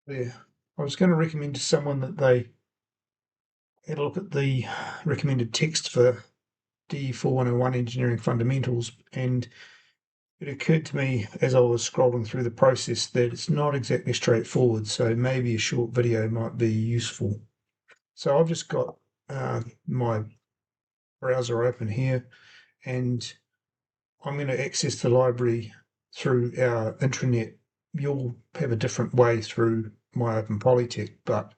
there. I was going to recommend to someone that they had a look at the recommended text for DE 4101 Engineering Fundamentals, and it occurred to me as I was scrolling through the process that it's not exactly straightforward, so maybe a short video might be useful. So I've just got my browser open here, and I'm going to access the library through our intranet. You'll have a different way through my Open Polytech, but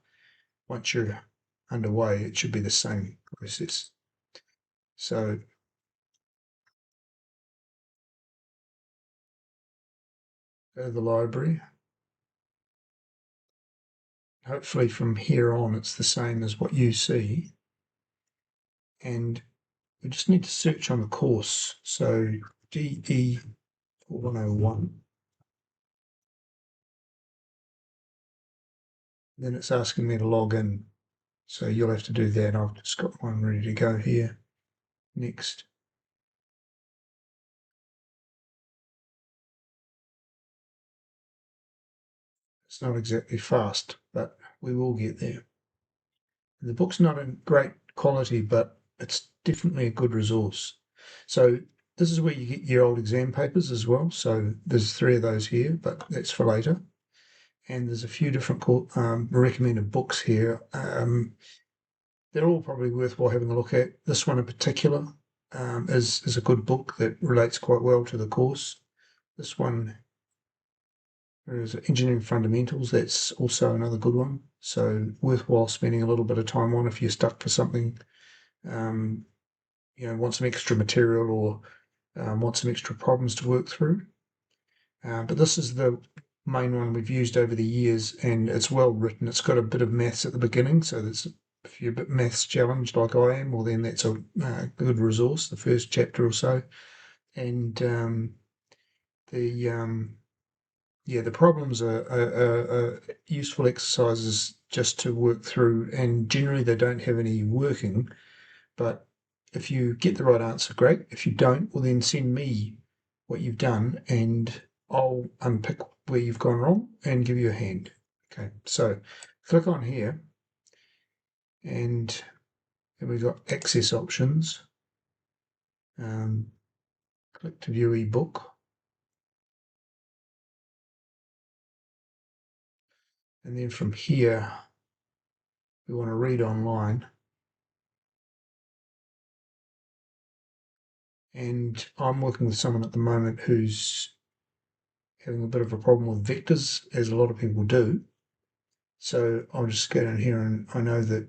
once you're underway, it should be the same process. So go to the library. Hopefully from here on, it's the same as what you see. And we just need to search on the course. So DE 4101. Then it's asking me to log in. So you'll have to do that. I've just got one ready to go here. Next. It's not exactly fast, but we will get there. The book's not in great quality, but it's definitely a good resource. So this is where you get your old exam papers as well. So there's 3 of those here, but that's for later. And there's a few different recommended books here. They're all probably worthwhile having a look at. This one in particular is a good book that relates quite well to the course. This one is Engineering Fundamentals. That's also another good one. So worthwhile spending a little bit of time on if you're stuck for something, want some extra material or want some extra problems to work through. But this is the main one we've used over the years, and it's well written. It's got a bit of maths at the beginning, so if you're a bit maths challenged like I am, well then that's a good resource, the first chapter or so. And the problems are useful exercises just to work through, and generally they don't have any working, but if you get the right answer, great. If you don't, well then send me what you've done and I'll unpick where you've gone wrong and give you a hand. Okay, so click on here and then we've got access options. Click to view ebook. And then from here, we want to read online. And I'm working with someone at the moment who's having a bit of a problem with vectors, as a lot of people do. So I'll just go down here, and I know that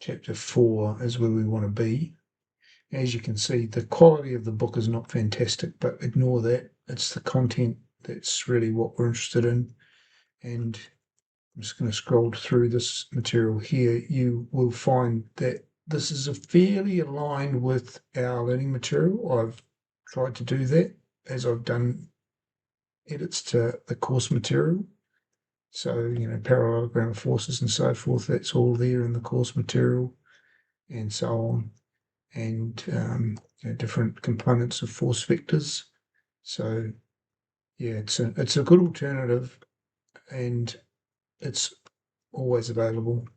chapter 4 is where we want to be. As you can see, the quality of the book is not fantastic, but ignore that. It's the content that's really what we're interested in. And I'm just going to scroll through this material here. You will find that this is fairly aligned with our learning material. I've tried to do that as I've done edits to the course material. So, parallelogram forces and so forth, that's all there in the course material and so on. And different components of force vectors. So, yeah, it's a good alternative, and it's always available.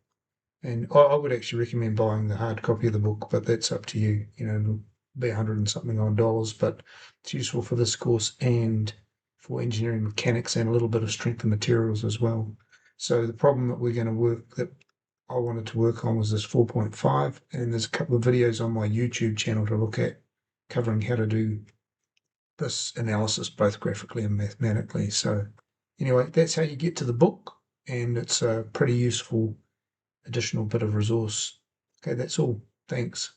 And I would actually recommend buying the hard copy of the book, but that's up to you. It'll be $100 and something odd, but it's useful for this course and for engineering mechanics and a little bit of strength of materials as well. So the problem that I wanted to work on was this 4.5, and there's a couple of videos on my YouTube channel to look at covering how to do this analysis both graphically and mathematically. So anyway, that's how you get to the book, and it's a pretty useful additional bit of resource. Okay, that's all. Thanks.